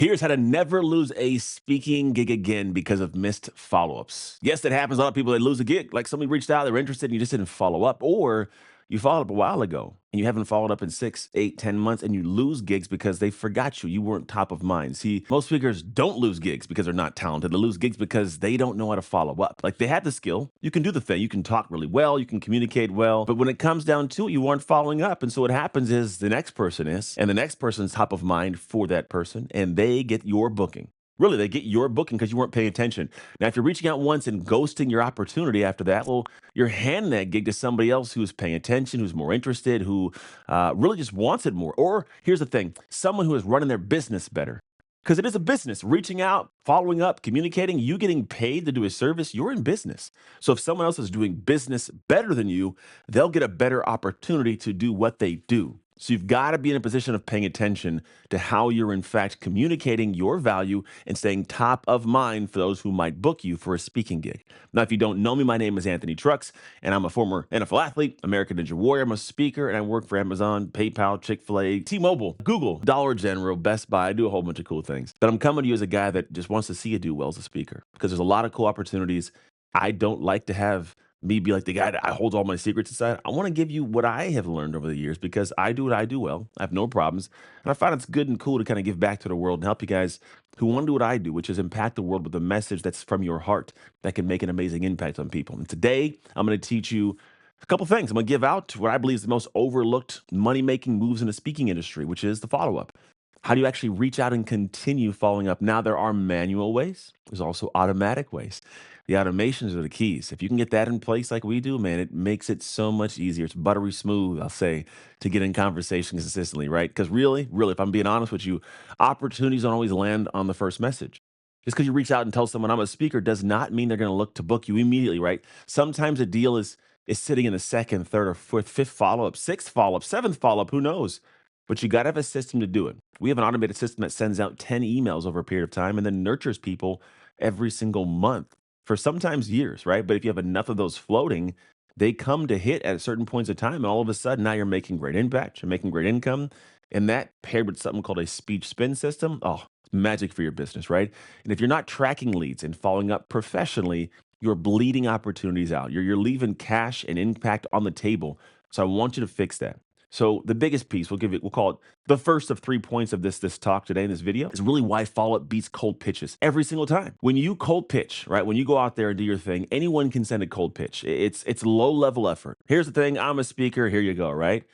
Here's how to never lose a speaking gig again because of missed follow-ups. Yes, that happens. A lot of people, they lose a gig. Like somebody reached out, they were interested, and you just didn't follow up. Or you followed up a while ago and you haven't followed up in 6, 8, 10 months, and you lose gigs because they forgot you. You weren't top of mind. See, most speakers don't lose gigs because they're not talented. They lose gigs because they don't know how to follow up. Like they have the skill. You can do the thing. You can talk really well. You can communicate well. But when it comes down to it, you weren't following up. And so what happens is the next person is, and the next person's top of mind for that person, and they get your booking. Really, they get your booking because you weren't paying attention. Now, if you're reaching out once and ghosting your opportunity after that, well, you're handing that gig to somebody else who's paying attention, who's more interested, who really just wants it more. Or here's the thing, someone who is running their business better. Because it is a business. Reaching out, following up, communicating, you getting paid to do a service, you're in business. So if someone else is doing business better than you, they'll get a better opportunity to do what they do. So you've got to be in a position of paying attention to how you're in fact communicating your value and staying top of mind for those who might book you for a speaking gig. Now, if you don't know me, my name is Anthony Trucks, and I'm a former NFL athlete, American Ninja Warrior. I'm a speaker, and I work for Amazon, PayPal, Chick-fil-A, T-Mobile, Google, Dollar General, Best Buy. I do a whole bunch of cool things. But I'm coming to you as a guy that just wants to see you do well as a speaker because there's a lot of cool opportunities. I don't like to have me be like the guy that I hold all my secrets inside. I want to give you what I have learned over the years because I do what I do well. I have no problems. And I find it's good and cool to kind of give back to the world and help you guys who want to do what I do, which is impact the world with a message that's from your heart that can make an amazing impact on people. And today, I'm going to teach you a couple things. I'm going to give out what I believe is the most overlooked money making moves in the speaking industry, which is the follow up. How do you actually reach out and continue following up? Now, there are manual ways, there's also automatic ways. The automations are the keys. If you can get that in place like we do, man, it makes it so much easier. It's buttery smooth, I'll say, to get in conversation consistently, right? Because really, if I'm being honest with you, opportunities don't always land on the first message. Just because you reach out and tell someone I'm a speaker does not mean they're going to look to book you immediately, right? Sometimes a deal is sitting in the second, third, or fourth, fifth follow up, sixth follow up, seventh follow up. Who knows? But you got to have a system to do it. We have an automated system that sends out 10 emails over a period of time and then nurtures people every single month for sometimes years, right? But if you have enough of those floating, they come to hit at certain points of time. And all of a sudden, now you're making great impact, you're making great income. And that paired with something called a speech spin system, oh, it's magic for your business, right? And if you're not tracking leads and following up professionally, you're bleeding opportunities out. You're leaving cash and impact on the table. So I want you to fix that. So the biggest piece, we'll call it the first of 3 points of this talk today in this video, is really why follow up beats cold pitches every single time. When you cold pitch, right? When you go out there and do your thing, anyone can send a cold pitch. It's low level effort. Here's the thing: I'm a speaker. Here you go, right?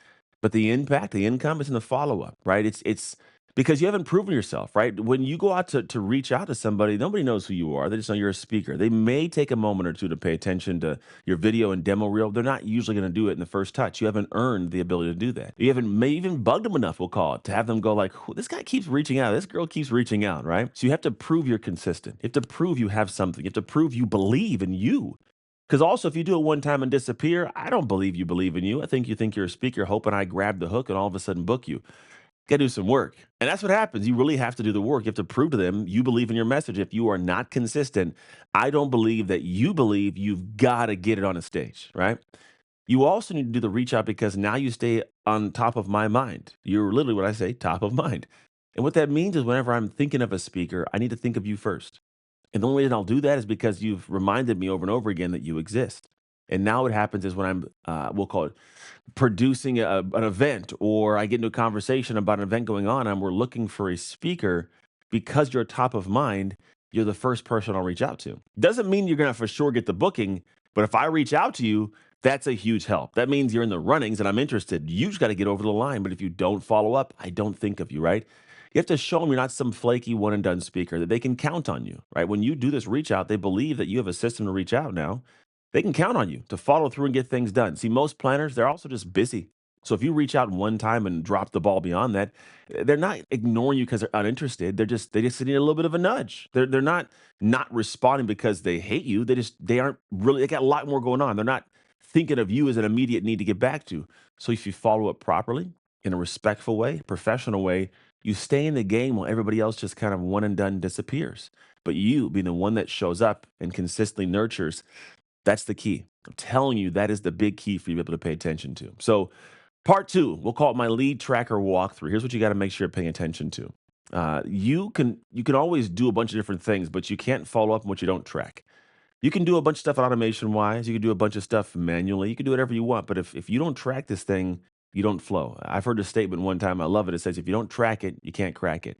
But the impact, the income, is in the follow up, right? It's because you haven't proven yourself, right? When you go out to reach out to somebody, nobody knows who you are. They just know you're a speaker. They may take a moment or two to pay attention to your video and demo reel. They're not usually going to do it in the first touch. You haven't earned the ability to do that. You haven't may even bugged them enough, we'll call it, to have them go like, this guy keeps reaching out. This girl keeps reaching out, right? So you have to prove you're consistent. You have to prove you have something. You have to prove you believe in you. Because also, if you do it one time and disappear, I don't believe you believe in you. I think you think you're a speaker, hoping I grab the hook and all of a sudden book you. Gotta do some work. And that's what happens. You really have to do the work. You have to prove to them you believe in your message. If you are not consistent, I don't believe that you believe you've got to get it on a stage, right? You also need to do the reach out because now you stay on top of my mind. You're literally what I say, top of mind. And what that means is whenever I'm thinking of a speaker, I need to think of you first. And the only reason I'll do that is because you've reminded me over and over again that you exist. And now what happens is when we'll call it producing an event, or I get into a conversation about an event going on and we're looking for a speaker, because you're top of mind, you're the first person I'll reach out to. Doesn't mean you're going to for sure get the booking, but if I reach out to you, that's a huge help. That means you're in the runnings and I'm interested. You just got to get over the line. But if you don't follow up, I don't think of you, right? You have to show them you're not some flaky one and done speaker, that they can count on you, right? When you do this reach out, they believe that you have a system to reach out now. They can count on you to follow through and get things done. See, most planners, they're also just busy. So if you reach out one time and drop the ball beyond that, they're not ignoring you because they're uninterested. They just need a little bit of a nudge. They're not responding because they hate you. They aren't really, they got a lot more going on. They're not thinking of you as an immediate need to get back to. So if you follow up properly in a respectful way, professional way, you stay in the game while everybody else just kind of one and done disappears. But you being the one that shows up and consistently nurtures, that's the key. I'm telling you, that is the big key for you to be able to pay attention to. So, part two, we'll call it my lead tracker walkthrough. Here's what you got to make sure you're paying attention to. You can always do a bunch of different things, but you can't follow up on what you don't track. You can do a bunch of stuff automation wise. You can do a bunch of stuff manually. You can do whatever you want. But if you don't track this thing, you don't flow. I've heard this statement one time. I love it. It says, if you don't track it, you can't crack it.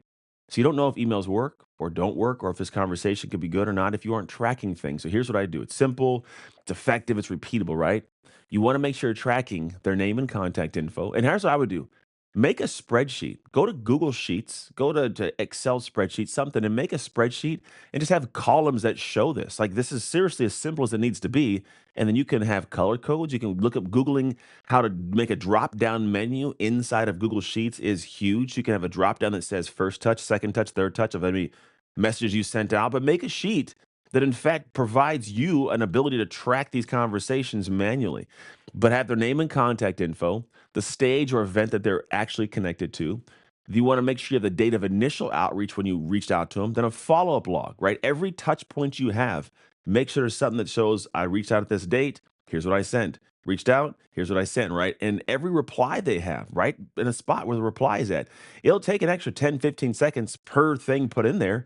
So you don't know if emails work or don't work or if this conversation could be good or not if you aren't tracking things. So here's what I do, it's simple, it's effective, it's repeatable, right? You want to make sure you're tracking their name and contact info. And here's what I would do, make a spreadsheet. Go to Google Sheets, go to Excel spreadsheet, something, and make a spreadsheet and just have columns that show this. Like this is seriously as simple as it needs to be. And then you can have color codes. You can look up Googling how to make a drop down menu inside of Google Sheets is huge. You can have a drop down that says first touch, second touch, third touch of any messages you sent out, but make a sheet that in fact provides you an ability to track these conversations manually, but have their name and contact info, the stage or event that they're actually connected to. You want to make sure you have the date of initial outreach when you reached out to them, then a follow up log, right? Every touch point you have, make sure there's something that shows I reached out at this date. Here's what I sent. Reached out. Here's what I sent, right? And every reply they have, right? In a spot where the reply is at. It'll take an extra 10, 15 seconds per thing put in there,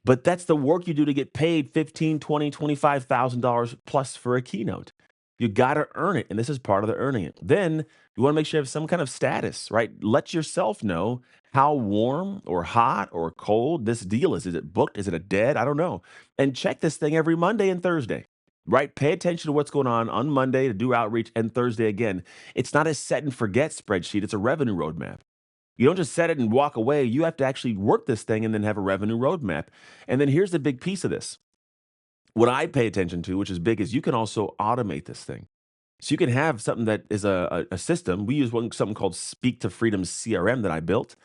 but that's the work you do to get paid 15, 20, $25,000 plus for a keynote. You got to earn it. And this is part of the earning it. Then you want to make sure you have some kind of status, right? Let yourself know how warm or hot or cold this deal is. Is it booked? Is it a dead? I don't know. And check this thing every Monday and Thursday, right? Pay attention to what's going on Monday to do outreach and Thursday again. It's not a set and forget spreadsheet, it's a revenue roadmap. You don't just set it and walk away. You have to actually work this thing and then have a revenue roadmap. And then here's the big piece of this. What I pay attention to, which is big, is you can also automate this thing. So you can have something that is a system. We use something called Speak to Freedom CRM that I built,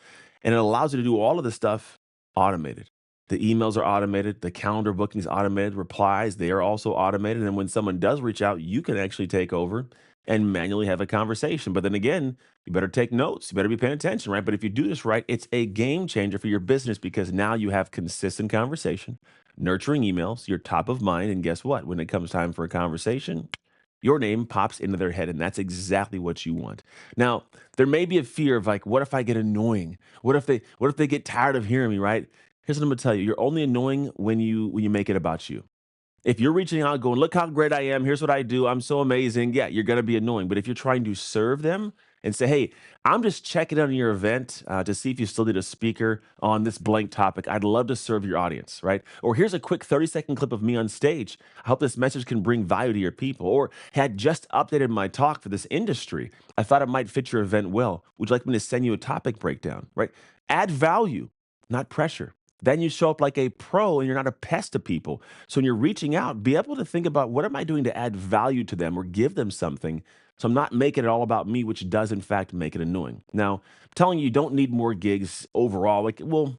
and it allows you to do all of this stuff automated. The emails are automated, the calendar bookings automated, replies they are also automated. And when someone does reach out, you can actually take over and manually have a conversation. But then again, you better take notes. You better be paying attention, right? But if you do this right, it's a game changer for your business because now you have consistent conversation, nurturing emails, you're top of mind. And guess what? When it comes time for a conversation, your name pops into their head, and that's exactly what you want. Now, there may be a fear of like, what if I get annoying? What if they get tired of hearing me, right? Here's what I'm gonna tell you. You're only annoying when you make it about you. If you're reaching out going, "Look how great I am. Here's what I do. I'm so amazing." Yeah, you're gonna be annoying. But if you're trying to serve them and say, "Hey, I'm just checking on your event to see if you still need a speaker on this blank topic. I'd love to serve your audience," right? Or here's a quick 30-second clip of me on stage. I hope this message can bring value to your people. Or had just updated my talk for this industry. I thought it might fit your event well. Would you like me to send you a topic breakdown, right? Add value, not pressure. Then you show up like a pro and you're not a pest to people. So when you're reaching out, be able to think about what am I doing to add value to them or give them something. So I'm not making it all about me, which does in fact make it annoying. Now, I'm telling you, you don't need more gigs overall. Like, well,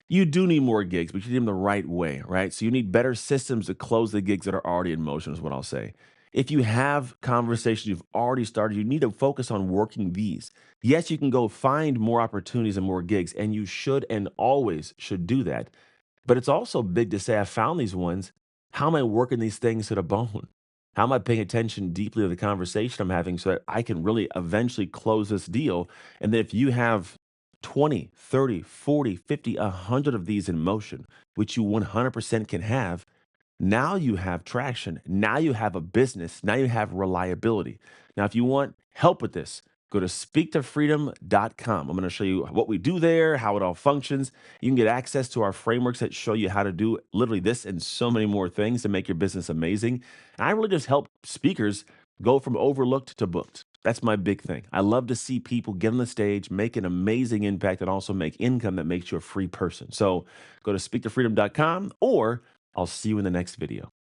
you do need more gigs, but you need them the right way, right? So you need better systems to close the gigs that are already in motion, is what I'll say. If you have conversations you've already started, you need to focus on working these. Yes, you can go find more opportunities and more gigs, and you should and always should do that. But it's also big to say, I found these ones. How am I working these things to the bone? How am I paying attention deeply to the conversation I'm having so that I can really eventually close this deal? And then if you have 20, 30, 40, 50, 100 of these in motion, which you 100% can have, now you have traction. Now you have a business. Now you have reliability. Now, if you want help with this, go to speaktofreedom.com. I'm going to show you what we do there, how it all functions. You can get access to our frameworks that show you how to do literally this and so many more things to make your business amazing. And I really just help speakers go from overlooked to booked. That's my big thing. I love to see people get on the stage, make an amazing impact, and also make income that makes you a free person. So go to speaktofreedom.com or I'll see you in the next video.